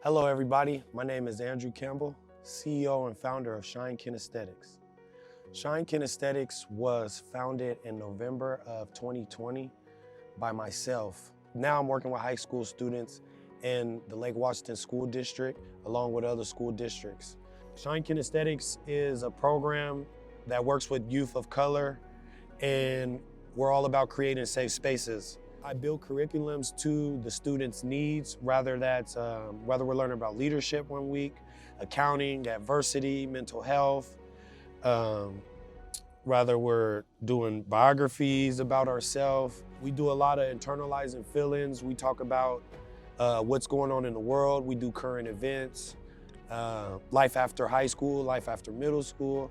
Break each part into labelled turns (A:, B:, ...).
A: Hello everybody, my name is Andrew Campbell, CEO and founder of Shine Kinesthetics. Shine Kinesthetics was founded in November of 2020 by myself. Now I'm working with high school students in the Lake Washington School District along with other school districts. Shine Kinesthetics is a program that works with youth of color, and we're all about creating safe spaces. I build curriculums to the students' needs, whether we're learning about leadership 1 week, accounting, adversity, mental health, whether we're doing biographies about ourselves. We do a lot of internalizing feelings. We talk about what's going on in the world. We do current events, life after high school, life after middle school,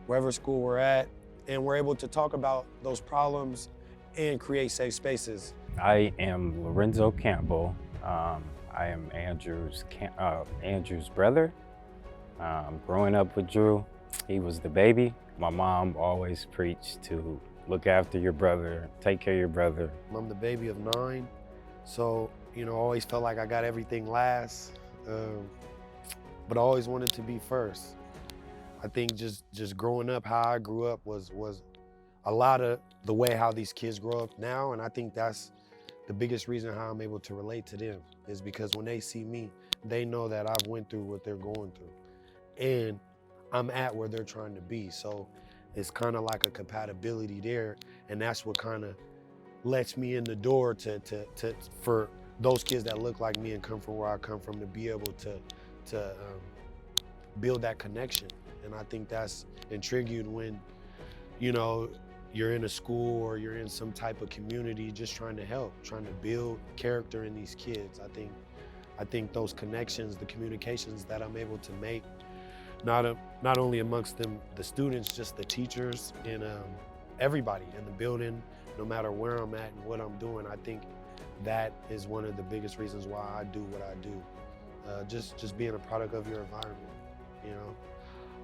A: wherever school we're at. And we're able to talk about those problems and create safe spaces.
B: I am Lorenzo Campbell. I am Andrew's brother. Growing up with Drew, he was the baby. My mom always preached to look after your brother, take care of your brother.
A: I'm the baby of 9, so always felt like I got everything last, but I always wanted to be first. I think just growing up, how I grew up was a lot of the way how these kids grow up now, and I think that's the biggest reason how I'm able to relate to them, is because when they see me, they know that I've went through what they're going through, and I'm at where they're trying to be. So it's kind of like a compatibility there, and that's what kind of lets me in the door for those kids that look like me and come from where I come from to be able to build that connection. And I think that's intriguing when you're in a school or you're in some type of community just trying to help, trying to build character in these kids. I think those connections, the communications that I'm able to make, not only amongst them, the students, just the teachers and everybody in the building, no matter where I'm at and what I'm doing, I think that is one of the biggest reasons why I do what I do. Just being a product of your environment,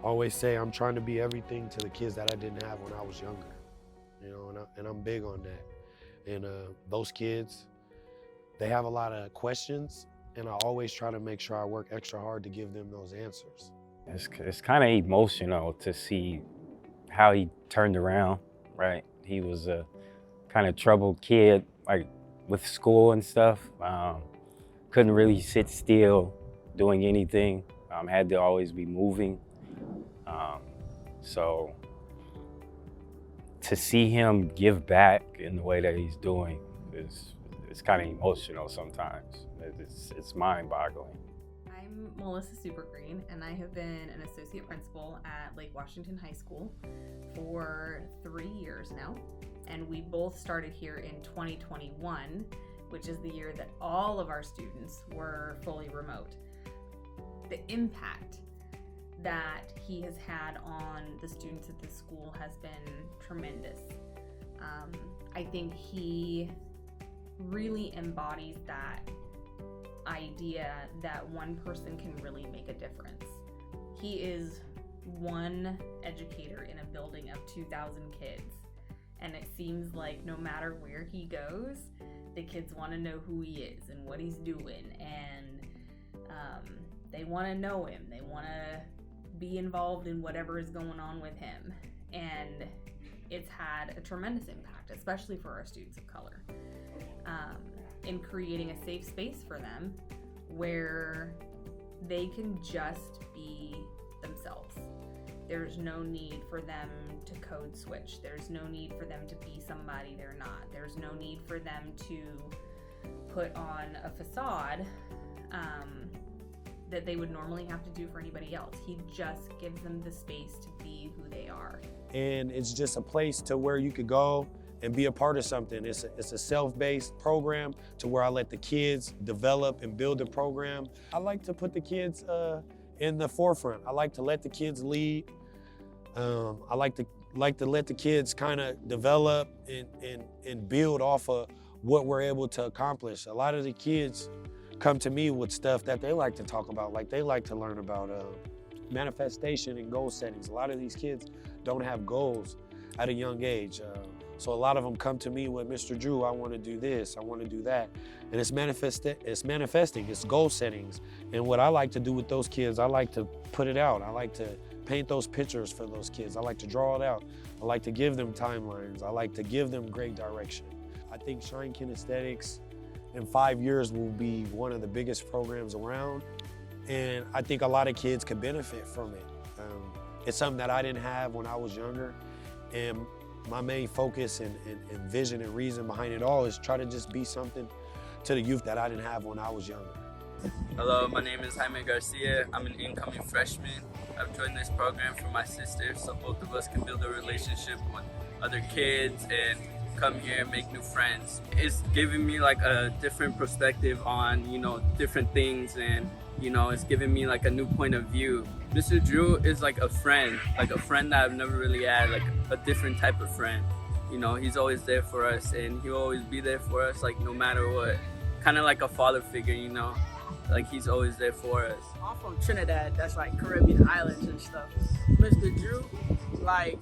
A: I always say I'm trying to be everything to the kids that I didn't have when I was younger, and I'm big on that. And those kids, they have a lot of questions, and I always try to make sure I work extra hard to give them those answers.
B: It's kind of emotional to see how he turned around, right? He was a kind of troubled kid, like with school and stuff. Couldn't really sit still doing anything. Had to always be moving. So to see him give back in the way that he's doing it's kind of emotional sometimes. It's mind-boggling.
C: I'm Melissa Supergreen, and I have been an associate principal at Lake Washington High School for 3 years now. And we both started here in 2021, which is the year that all of our students were fully remote. The impact that he has had on the students at this school has been tremendous. I think he really embodies that idea that one person can really make a difference. He is one educator in a building of 2,000 kids, and it seems like no matter where he goes, the kids want to know who he is and what he's doing, and they want to know him. They want to be involved in whatever is going on with him, and it's had a tremendous impact, especially for our students of color, in creating a safe space for them where they can just be themselves. There's no need for them to code switch. There's no need for them to be somebody they're not. There's no need for them to put on a facade that they would normally have to do for anybody else. He just gives them the space to be who they are.
A: And it's just a place to where you could go and be a part of something. It's a self-based program to where I let the kids develop and build the program. I like to put the kids in the forefront. I like to let the kids lead. I like to let the kids kind of develop and build off of what we're able to accomplish. A lot of the kids come to me with stuff that they like to talk about, like they like to learn about manifestation and goal settings. A lot of these kids don't have goals at a young age. So a lot of them come to me with, Mr. Drew, I want to do this, I want to do that. And it's manifesting, it's goal settings. And what I like to do with those kids, I like to put it out. I like to paint those pictures for those kids. I like to draw it out. I like to give them timelines. I like to give them great direction. I think Shine Kinesthetics in 5 years will be one of the biggest programs around. And I think a lot of kids could benefit from it. It's something that I didn't have when I was younger. And my main focus and vision and reason behind it all is try to just be something to the youth that I didn't have when I was younger.
D: Hello, my name is Jaime Garcia. I'm an incoming freshman. I've joined this program for my sister so both of us can build a relationship with other kids and come here and make new friends. It's giving me like a different perspective on, different things, and, it's giving me like a new point of view. Mr. Drew is like a friend that I've never really had, like a different type of friend. He's always there for us, and he'll always be there for us, like no matter what. Kind of like a father figure, like he's always there for us.
E: I'm from Trinidad, that's like Caribbean islands and stuff. Mr. Drew, like,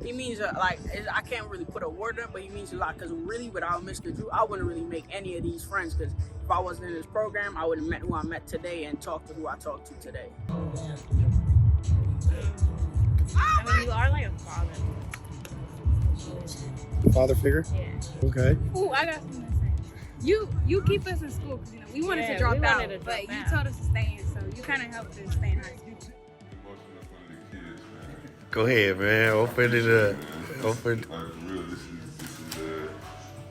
E: he means, I can't really put a word on it, but he means a lot, because really without Mr. Drew, I wouldn't really make any of these friends, because if I wasn't in this program, I would have met who I met today and talked to who I talked to today.
F: I mean, you are like a father.
A: Father figure?
F: Yeah.
A: Okay.
F: Ooh, I got something to say. You keep us in school because we wanted to drop out, but you told us to stay in, so you kind of helped us stay in high school.
A: Go ahead, man. Open it up. Open.
G: Like, for real, this is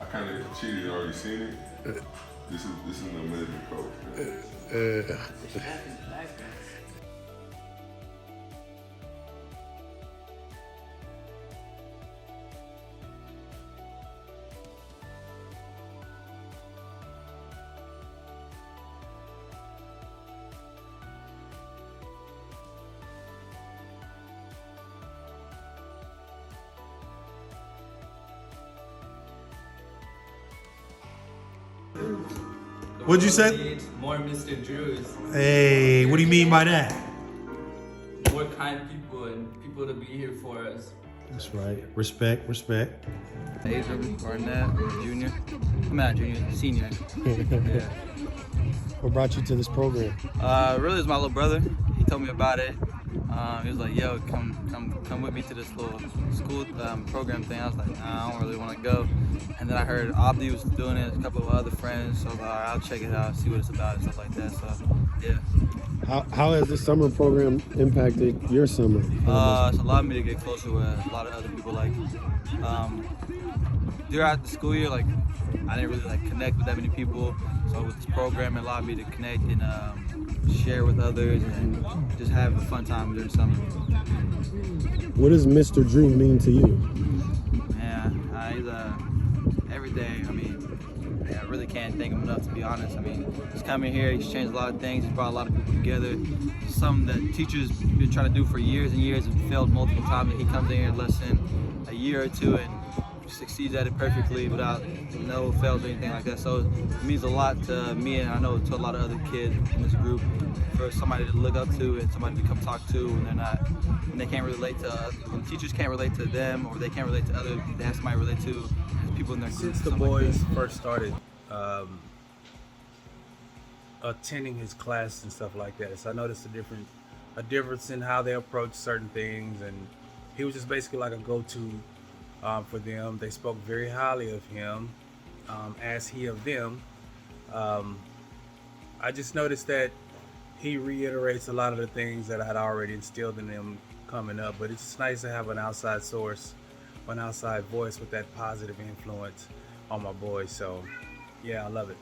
G: I kind of cheated, already seen it. This is an amazing coach, man.
H: What'd you say?
D: More Mr. Drews,
H: Hey, what do you mean by that?
D: more kind people, and people to be here for us.
H: That's right. Respect.
I: Adrian Barnett, junior. I'm not junior, senior. Yeah.
A: What brought you to this program?
I: Really, it's my little brother. He told me about it. He was like, "Yo, come with me to this little school program thing." I was like, "Nah, I don't really want to go." And then I heard Abdi was doing it, a couple of other friends. So I was like, all right, I'll check it out, see what it's about and stuff like that. So, yeah.
A: How has this summer program impacted your summer?
I: It's allowed me to get closer with a lot of other people. Like, throughout the school year, like, I didn't really connect with that many people. So with this program, it allowed me to connect and share with others and just have a fun time during summer.
A: What does Mr. Drew mean to you?
I: Man, he's every day. I mean, I really can't thank him enough, to be honest. I mean, he's coming here, he's changed a lot of things, he's brought a lot of people together. Something that teachers been trying to do for years and years and failed multiple times, and he comes in here in less than a year or two and succeeds at it perfectly without no fails or anything like that. So it means a lot to me, and I know to a lot of other kids in this group, for somebody to look up to and somebody to come talk to when they can't relate to, when teachers can't relate to them, or they can't relate to others, they have somebody to relate to, people in their group.
H: Since the boys first started attending his class and stuff like that, so I noticed a difference in how they approach certain things, and he was just basically like a go-to for them. They spoke very highly of him, as he of them. I just noticed that he reiterates a lot of the things that I'd already instilled in them coming up, but it's just nice to have an outside source, an outside voice with that positive influence on my boys. So yeah, I love it.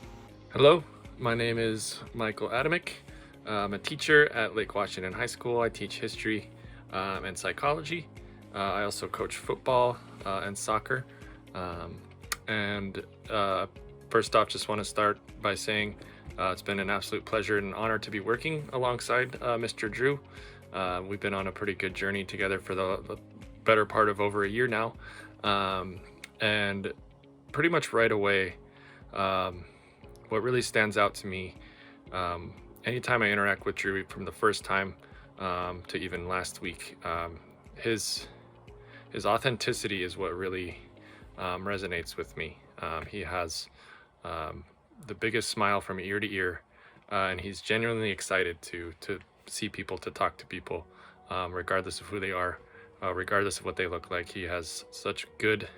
J: Hello, my name is Michael Adamick. I'm a teacher at Lake Washington High School. I teach history and psychology. I also coach football and soccer. First off, just want to start by saying it's been an absolute pleasure and honor to be working alongside Mr. Drew. We've been on a pretty good journey together for the better part of over a year now. And pretty much right away, what really stands out to me, anytime I interact with Drew, from the first time to even last week, his authenticity is what really resonates with me. He has the biggest smile from ear to ear, and he's genuinely excited to see people, to talk to people, regardless of who they are, regardless of what they look like. He has such good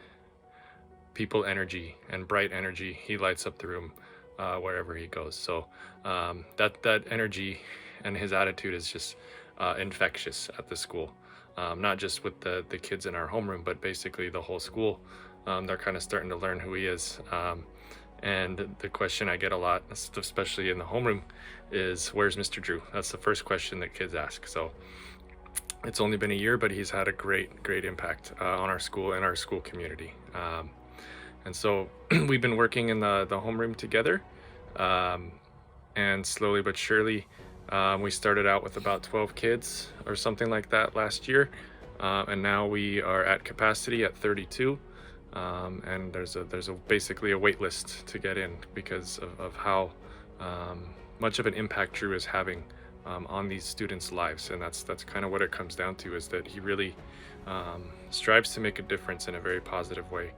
J: people energy and bright energy. He lights up the room wherever he goes. So that energy and his attitude is just infectious at the school. Not just with the kids in our homeroom, but basically the whole school. They're kind of starting to learn who he is. And the question I get a lot, especially in the homeroom, is where's Mr. Drew? That's the first question that kids ask. So it's only been a year, but he's had a great impact on our school and our school community. And so we've been working in the homeroom together, and slowly but surely, we started out with about 12 kids or something like that last year, and now we are at capacity at 32. And there's basically a wait list to get in because of how much of an impact Drew is having on these students' lives. And that's kind of what it comes down to, is that he really strives to make a difference in a very positive way.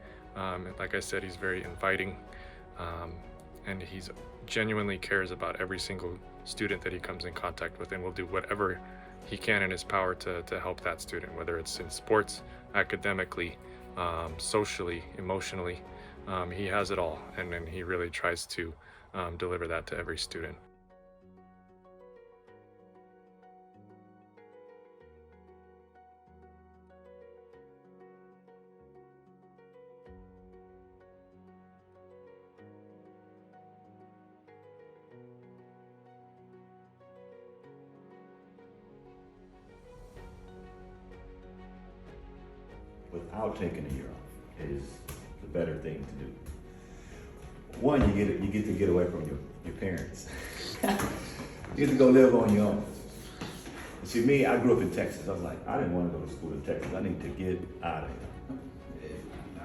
J: Like I said, he's very inviting, and he's genuinely cares about every single student that he comes in contact with, and will do whatever he can in his power to help that student, whether it's in sports, academically, socially, emotionally. He has it all, and he really tries to deliver that to every student.
K: Without taking a year off is the better thing to do. One, you get to get away from your parents. You get to go live on your own. See, me, I grew up in Texas. I was like, I didn't want to go to school in Texas. I need to get out of here.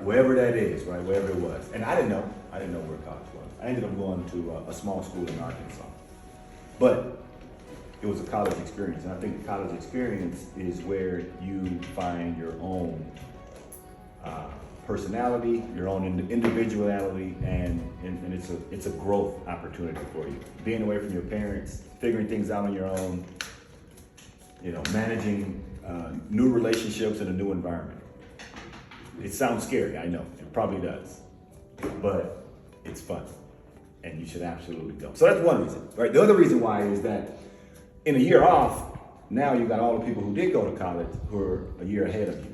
K: Wherever that is, right? Wherever it was. And I didn't know where college was. I ended up going to a small school in Arkansas. But it was a college experience. And I think the college experience is where you find your own personality, your own individuality, and it's a growth opportunity for you. Being away from your parents, figuring things out on your own, managing new relationships in a new environment. It sounds scary, I know, it probably does, but it's fun, and you should absolutely go. So that's one reason, right? The other reason why is that in a year off, now you got all the people who did go to college who are a year ahead of you.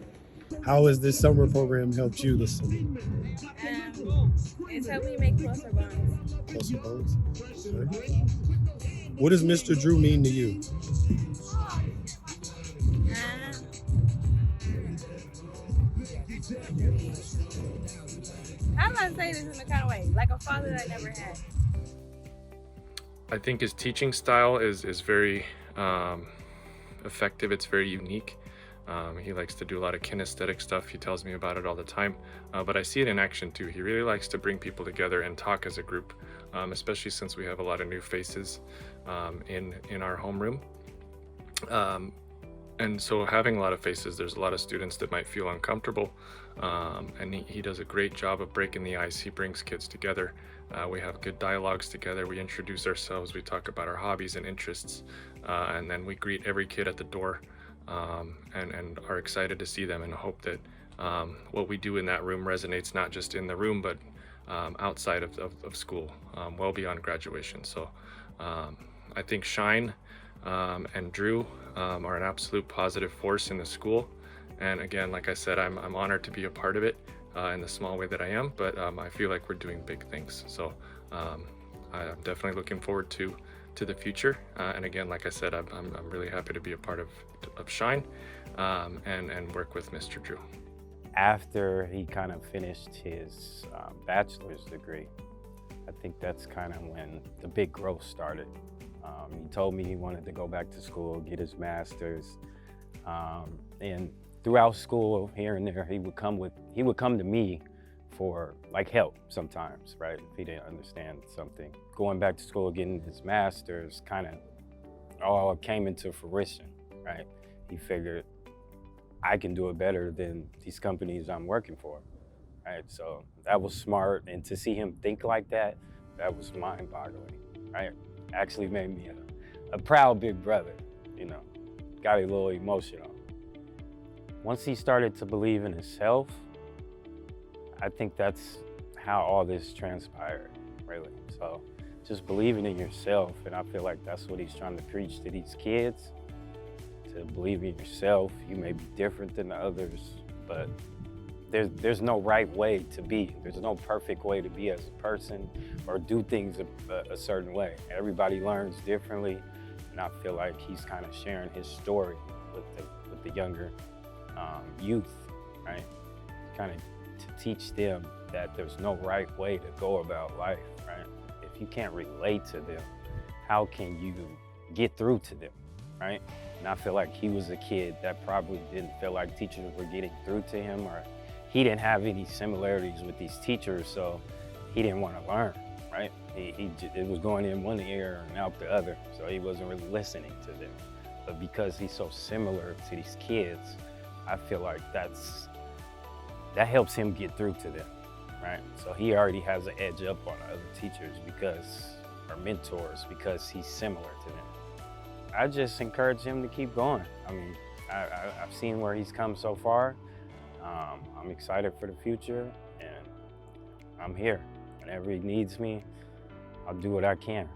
A: How has this summer program helped you this summer?
F: It's helped me make closer bonds.
A: Closer bonds? Okay. What does Mr. Drew mean to you?
F: How do I say this in a kind of way? Like a father that I never had.
J: I think his teaching style is very effective. It's very unique. He likes to do a lot of kinesthetic stuff. He tells me about it all the time, but I see it in action too. He really likes to bring people together and talk as a group, especially since we have a lot of new faces in our homeroom. And so having a lot of faces, there's a lot of students that might feel uncomfortable, and he does a great job of breaking the ice. He brings kids together. We have good dialogues together. We introduce ourselves. We talk about our hobbies and interests, and then we greet every kid at the door. And are excited to see them, and hope that what we do in that room resonates not just in the room, but outside of school, well beyond graduation. So I think Shine and Drew are an absolute positive force in the school. And again, like I said, I'm honored to be a part of it in the small way that I am, but I feel like we're doing big things. So I'm definitely looking forward to the future. And again, like I said, I'm really happy to be a part of Shine and work with Mr. Drew.
B: After he kind of finished his bachelor's degree, I think that's kind of when the big growth started. He told me he wanted to go back to school, get his master's, and throughout school, here and there, he would come to me for like help sometimes, right? If he didn't understand something. Going back to school, getting his master's kind of all came into fruition, right? He figured I can do it better than these companies I'm working for, right? So that was smart, and to see him think like that, that was mind-boggling, right? Actually made me a proud big brother, you know, got a little emotional. Once he started to believe in himself, I think that's how all this transpired, really. So just believing in yourself, and I feel like that's what he's trying to preach to these kids, to believe in yourself. You may be different than the others, but there's no right way to be. There's no perfect way to be as a person or do things a certain way. Everybody learns differently, and I feel like he's kind of sharing his story with the younger youth, right? Kind of to teach them that there's no right way to go about life, right? If you can't relate to them, how can you get through to them, right? And I feel like he was a kid that probably didn't feel like teachers were getting through to him, or he didn't have any similarities with these teachers, so he didn't want to learn, right? It was going in one ear and out the other, so he wasn't really listening to them. But because he's so similar to these kids, I feel like that helps him get through to them, right? So he already has an edge up on other teachers or mentors, because he's similar to them. I just encourage him to keep going. I mean, I've seen where he's come so far. I'm excited for the future, and I'm here. Whenever he needs me, I'll do what I can.